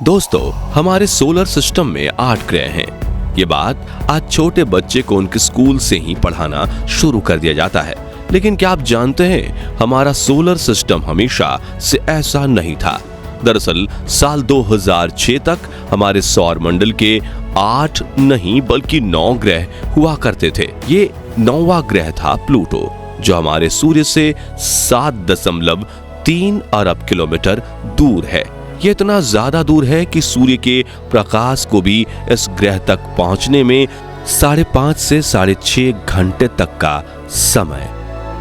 दोस्तों, हमारे solar system में 8 ग्रह हैं। ये बात आज छोटे बच्चे को उनके स्कूल से ही पढ़ाना शुरू कर दिया जाता है। लेकिन क्या आप जानते हैं, हमारा सोलर सिस्टम हमेशा से ऐसा नहीं था। दरअसल साल 2006 तक हमारे सौर मंडल के 8 नहीं बल्कि 9 ग्रह हुआ करते थे। ये 9वां ग्रह था प्लूटो, जो हमारे सूर्य से 7.3 अरब किलोमीटर दूर है। ये इतना ज्यादा दूर है कि सूर्य के प्रकाश को भी इस ग्रह तक पहुंचने में 5.5 से 6.5 घंटे तक का समय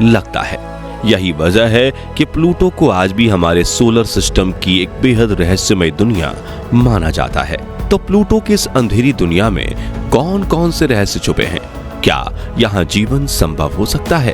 लगता है। यही वजह है कि प्लूटो को आज भी हमारे सोलर सिस्टम की एक बेहद रहस्यमय दुनिया माना जाता है। तो प्लूटो की इस अंधेरी दुनिया में कौन कौन से रहस्य छुपे हैं? क्या यहाँ जीवन संभव हो सकता है?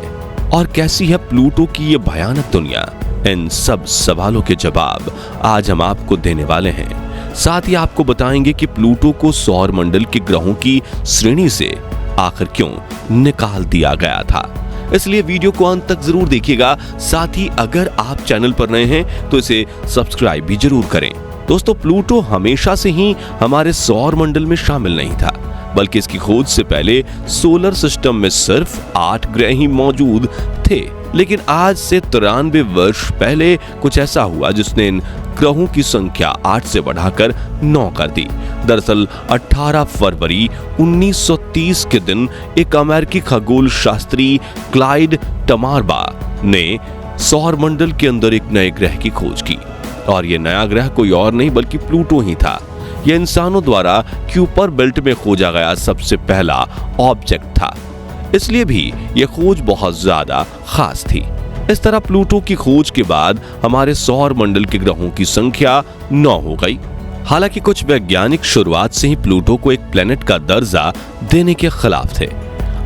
और कैसी है प्लूटो की ये भयानक दुनिया? इन सब सवालों के जवाब आज हम आपको देने वाले हैं। साथ ही आपको बताएंगे कि प्लूटो को सौर मंडल के ग्रहों की श्रेणी से आखिर क्यों निकाल दिया गया था। इसलिए वीडियो को अंत तक जरूर देखिएगा। साथ ही अगर आप चैनल पर नए हैं तो इसे सब्सक्राइब भी जरूर करें। दोस्तों, प्लूटो हमेशा से ही हमारे सौर मंडल में शामिल नहीं था, बल्कि इसकी खोज से पहले सोलर सिस्टम में सिर्फ 8 ग्रह ही मौजूद थे। लेकिन आज से 93 वर्ष पहले कुछ ऐसा हुआ जिसने इन ग्रहों की संख्या 8 से बढ़ाकर 9 कर दी। दरअसल 18 फरवरी 1930 के दिन एक अमेरिकी खगोल शास्त्री क्लाइड टमारबा ने सौर मंडल के अंदर एक नए ग्रह की खोज की, और यह नया ग्रह कोई और नहीं बल्कि प्लूटो ही था। यह इंसानों द्वारा क्यूपर बेल्ट में खोजा गया सबसे पहला ऑब्जेक्ट था, इसलिए भी यह खोज बहुत ज्यादा खास थी। इस तरह प्लूटो की खोज के बाद हमारे सौर मंडल के ग्रहों की संख्या 9 हो गई। हालांकि कुछ वैज्ञानिक शुरुआत से ही प्लूटो को एक प्लेनेट का दर्जा देने के खिलाफ थे।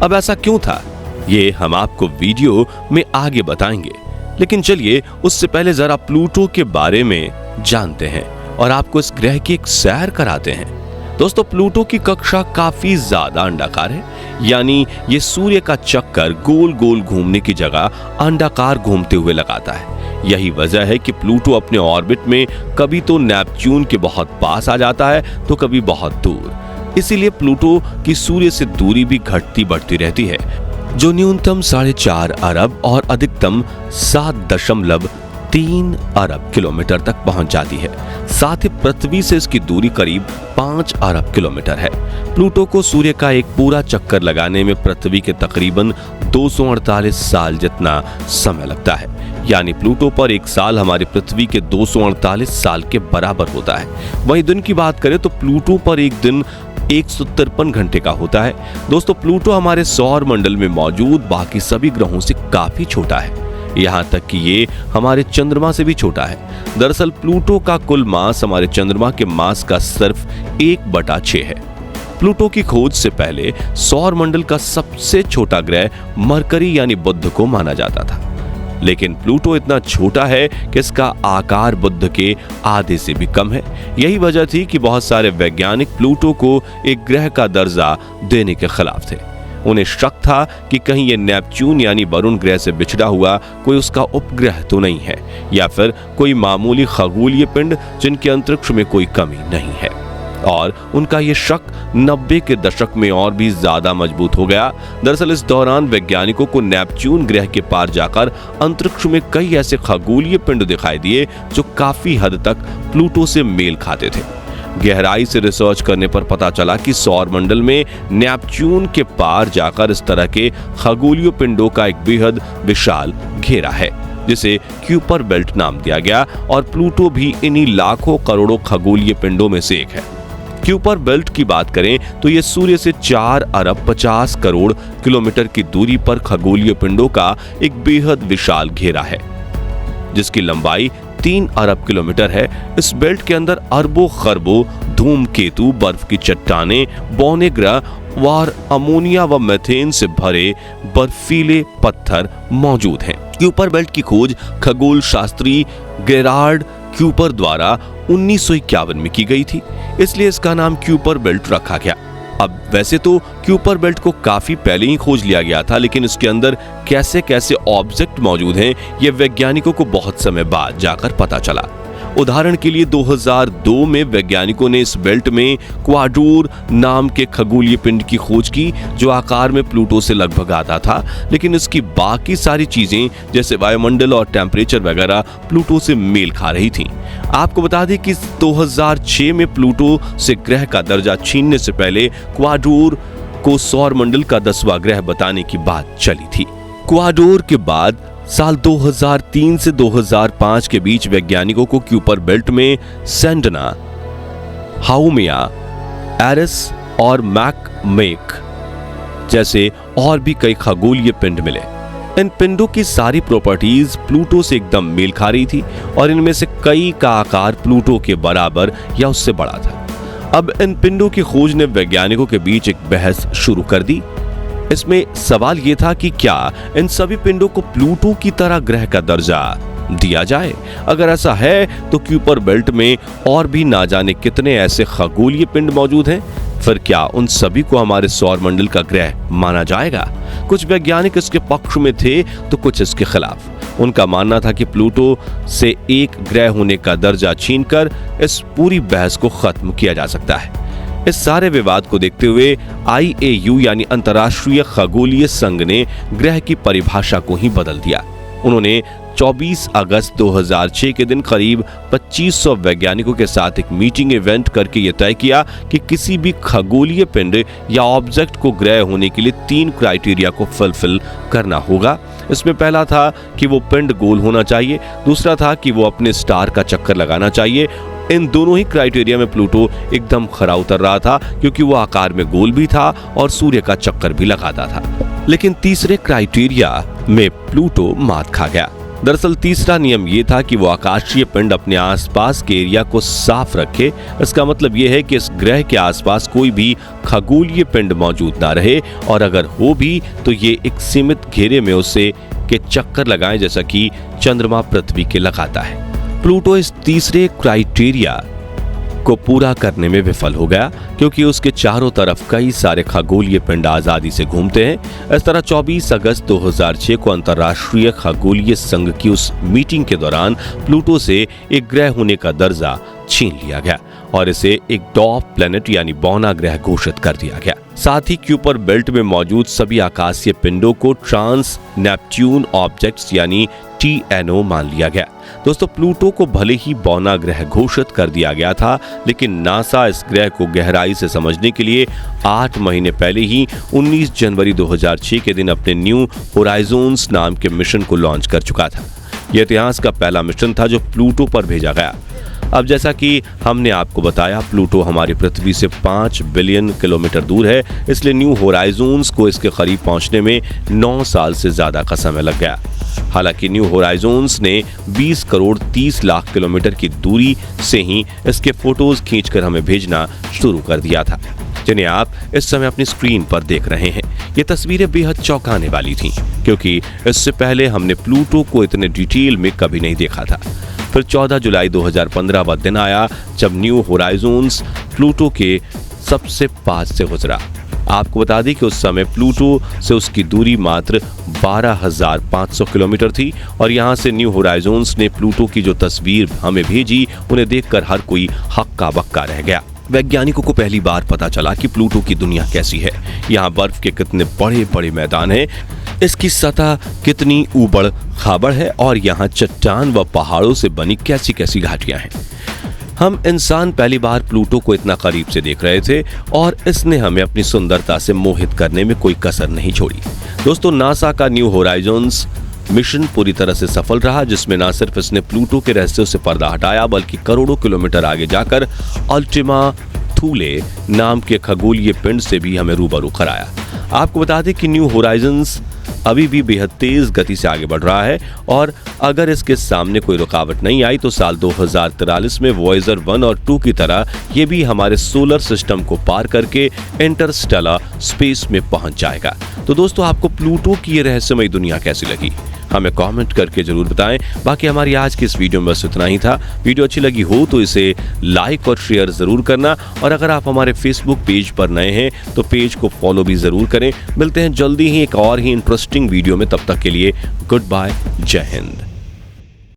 अब ऐसा क्यों था, ये हम आपको वीडियो में आगे बताएंगे। लेकिन चलिए उससे पहले जरा प्लूटो के बारे में जानते हैं और आपको इस ग्रह की एक सैर कराते हैं। दोस्तों, प्लूटो की कक्षा काफी ज्यादा अंडाकार है, यानी ये सूर्य का चक्कर गोल गोल घूमने की जगह अंडाकार घूमते हुए लगाता है। यही वजह है कि प्लूटो अपने ऑर्बिट में कभी तो नेपच्यून के बहुत पास आ जाता है तो कभी बहुत दूर। इसीलिए प्लूटो की सूर्य से दूरी भी घटती बढ़ती रहती है, जो न्यूनतम 4.5 अरब और अधिकतम 7.3 अरब किलोमीटर तक पहुंच जाती है। साथ ही पृथ्वी से इसकी दूरी करीब 5 अरब किलोमीटर है। प्लूटो को सूर्य का एक पूरा चक्कर लगाने में पृथ्वी के तकरीबन 248 साल जितना समय लगता है। यानी प्लूटो पर एक साल हमारी पृथ्वी के 248 साल के बराबर होता है। वहीं दिन की बात करें तो प्लूटो पर एक दिन 153 घंटे का होता है। दोस्तों, प्लूटो हमारे सौर मंडल में मौजूद बाकी सभी ग्रहों से काफी छोटा है, यहाँ तक कि ये हमारे चंद्रमा से भी छोटा है। दरअसल प्लूटो का कुल मास हमारे चंद्रमा के मास का सिर्फ 1/6 है। प्लूटो की खोज से पहले सौर मंडल का सबसे छोटा ग्रह मरकरी यानी बुध को माना जाता था। लेकिन प्लूटो इतना छोटा है कि इसका आकार बुध के आधे से भी कम है। यही वजह थी कि बहुत सारे वैज्ञानिक प्लूटो को एक ग्रह का दर्जा देने के खिलाफ थे। उन्हें शक था कि कहीं ये नेपच्यून यानी वरुण ग्रह से बिछड़ा हुआ कोई उसका उपग्रह तो नहीं है, या फिर कोई मामूली खगोलीय पिंड जिनके अंतरिक्ष में कोई कमी नहीं है। और उनका ये शक 90 के दशक में और भी ज्यादा मजबूत हो गया। दरअसल इस दौरान वैज्ञानिकों को नेपच्यून ग्रह के पार जाकर अंतरिक्ष में कई ऐसे खगोलीय पिंड दिखाई दिए जो काफी हद तक प्लूटो से मेल खाते थे। गहराई से रिसर्च करने पर पता चला कि सौर मंडल में नेपच्यून के पार जाकर इस तरह के खगोलीय पिंडों का एक बेहद विशाल घेरा है, जिसे क्यूपर बेल्ट नाम दिया गया, और प्लूटो भी इन्हीं लाखों करोड़ों खगोलीय पिंडों में से एक है। क्यूपर बेल्ट की बात करें तो यह सूर्य से 4 अरब 50 करोड़ किलोमीटर की दूरी पर खगोलीय पिंडों का एक बेहद विशाल घेरा है, जिसकी लंबाई 3 अरब किलोमीटर है। इस बेल्ट के अंदर अरबों खरबों धूमकेतु, बर्फ की चट्टानें, बौने ग्रह और अमोनिया व मीथेन से भरे बर्फीले पत्थर मौजूद हैं। क्यूपर बेल्ट की खोज खगोल शास्त्री गेरार्ड क्यूपर द्वारा 1951 में की गई थी, इसलिए इसका नाम क्यूपर बेल्ट रखा गया। अब वैसे तो क्यूपर बेल्ट को काफी पहले ही खोज लिया गया था, लेकिन इसके अंदर कैसे कैसे ऑब्जेक्ट मौजूद हैं, यह वैज्ञानिकों को बहुत समय बाद जाकर पता चला। उदाहरण के लिए 2002 में वैज्ञानिकों ने इस बेल्ट में क्वाड्रूर नाम के खगोलीय पिंड की खोज की जो आकार में प्लूटो से लगभग आता था, लेकिन इसकी बाकी सारी चीजें जैसे वायुमंडल और टेम्परेचर वगैरह प्लूटो से मेल खा रही थीं। आपको बता दें कि 2006 में प्लूटो से ग्रह का दर्जा छीनने से पहले क्वाड्रूर को सौर मंडल का 10वां ग्रह बताने की बात चली थी। क्वाड्रूर के बाद साल 2003 से 2005 के बीच वैज्ञानिकों को क्यूपर बेल्ट में सेंडना, हाउमिया, एरिस और मैकमेक जैसे और भी कई खगोलीय पिंड मिले। इन पिंडों की सारी प्रॉपर्टीज प्लूटो से एकदम मेल खा रही थी और इनमें से कई का आकार प्लूटो के बराबर या उससे बड़ा था। अब इन पिंडों की खोज ने वैज्ञानिकों के बीच एक बहस शुरू कर दी। इसमें सवाल यह था कि क्या इन सभी पिंडों को प्लूटो की तरह ग्रह का दर्जा दिया जाए। अगर ऐसा है तो क्यूपर बेल्ट में और भी ना जाने कितने ऐसे खगोलीय पिंड मौजूद हैं। फिर क्या उन सभी को हमारे सौर मंडल का ग्रह माना जाएगा? कुछ वैज्ञानिक इसके पक्ष में थे तो कुछ इसके खिलाफ। उनका मानना था कि प्लूटो से एक ग्रह होने का दर्जा छीनकर इस पूरी बहस को खत्म किया जा सकता है। इस सारे विवाद को देखते हुए IAU यानी अंतर्राष्ट्रीय खगोलीय संघ ने ग्रह की परिभाषा को ही बदल दिया। उन्होंने 24 अगस्त 2006 के दिन करीब 2500 वैज्ञानिकों के साथ एक मीटिंग इवेंट करके यह तय किया कि किसी भी खगोलीय पिंड या ऑब्जेक्ट को ग्रह होने के लिए 3 क्राइटेरिया को फुलफिल करना होगा। इसमें पहला था कि वो पिंड गोल होना चाहिए, दूसरा था कि वो अपने स्टार का चक्कर लगाना चाहिए। इन दोनों ही क्राइटेरिया में प्लूटो एकदम खरा उतर रहा था क्योंकि वो आकार में गोल भी था और सूर्य का चक्कर भी लगाता था। लेकिन तीसरे क्राइटेरिया में प्लूटो मात खा गया। दरअसल तीसरा नियम यह था कि वो आकाशीय पिंड अपने आसपास के एरिया को साफ रखे। इसका मतलब यह है कि इस ग्रह के आसपास कोई भी खगोलीय पिंड मौजूद ना रहे और अगर हो भी तो ये एक सीमित घेरे में उसे के चक्कर लगाएं जैसा कि चंद्रमा पृथ्वी के लगाता है। प्लूटो इस तीसरे क्राइटेरिया को पूरा करने में विफल हो गया क्योंकि उसके चारों तरफ कई सारे खगोलीय पिंड आजादी से घूमते हैं। इस तरह 24 अगस्त 2006 को अंतर्राष्ट्रीय खगोलीय संघ की उस मीटिंग के दौरान प्लूटो से एक ग्रह होने का दर्जा छीन लिया गया और इसे एक डॉर्फ प्लैनेट यानी बौना ग्रह घोषित कर दिया गया। साथ ही क्यूपर बेल्ट में मौजूद सभी आकाशीय पिंडों को ट्रांस नेपच्यून ऑब्जेक्ट्स यानी TNO मान लिया गया। दोस्तों, प्लूटो को भले ही बौना ग्रह घोषित कर दिया गया था, लेकिन नासा इस ग्रह को गहराई से समझने के लिए 8 महीने पहले ही 19 जनवरी 2006 के दिन अपने न्यू होराइजन्स नाम के मिशन को लॉन्च कर चुका था। यह इतिहास का पहला मिशन था जो प्लूटो पर भेजा गया। अब जैसा कि हमने आपको बताया, प्लूटो हमारी पृथ्वी से 5 बिलियन किलोमीटर दूर है, इसलिए न्यू होराइजन्स को इसके करीब पहुंचने में 9 साल से ज्यादा का समय लग गया। हालांकि न्यू होराइजन्स ने 20 करोड़ 30 लाख किलोमीटर की दूरी से ही इसके फोटोज खींचकर हमें भेजना शुरू कर दिया था, जिन्हें आप इस समय अपनी स्क्रीन पर देख रहे हैं। ये तस्वीरें बेहद चौंकाने वाली थीं, क्योंकि इससे पहले हमने प्लूटो को इतने डिटेल में कभी नहीं देखा था। फिर 14 जुलाई 2015 वह दिन आया जब न्यू होराइजन्स प्लूटो के सबसे पास से गुजरा। आपको बता दें कि उस समय प्लूटो से उसकी दूरी मात्र 12,500 किलोमीटर थी और यहाँ से न्यू होराइजन्स ने प्लूटो की जो तस्वीर हमें भेजी, उन्हें देखकर हर कोई हक्का बक्का रह गया। वैज्ञानिकों को पहली बार पता चला कि प्लूटो की दुनिया कैसी है। यहाँ बर्फ के कितने बड़े बड़े मैदान हैं, इसकी सतह कितनी ऊबड़ खाबड़ है और यहाँ चट्टान व पहाड़ों से बनी कैसी कैसी घाटियां हैं। हम इंसान पहली बार प्लूटो को इतना करीब से देख रहे थे और इसने हमें अपनी सुंदरता से मोहित करने में कोई कसर नहीं छोड़ी। दोस्तों, नासा का न्यू होराइजन्स मिशन पूरी तरह से सफल रहा, जिसमें न सिर्फ इसने प्लूटो के रहस्यों से पर्दा हटाया बल्कि करोड़ों किलोमीटर आगे जाकर अल्टिमा थूले नाम के खगोलीय पिंड से भी हमें रूबरू कराया। आपको बता दें कि न्यू होराइजन्स अभी भी बेहद तेज गति से आगे बढ़ रहा है और अगर इसके सामने कोई रुकावट नहीं आई तो साल 2043 में वॉयेजर 1 और 2 की तरह ये भी हमारे सोलर सिस्टम को पार करके इंटरस्टेलर स्पेस में पहुंच जाएगा। तो दोस्तों, आपको प्लूटो की ये रहस्यमयी दुनिया कैसी लगी हमें कमेंट करके जरूर बताएं। बाकी हमारी आज की इस वीडियो में बस इतना ही था। वीडियो अच्छी लगी हो तो इसे लाइक और शेयर जरूर करना और अगर आप हमारे फेसबुक पेज पर नए हैं तो पेज को फॉलो भी जरूर करें। मिलते हैं जल्दी ही एक और ही इंटरेस्टिंग वीडियो में, तब तक के लिए गुड बाय, जय हिंद।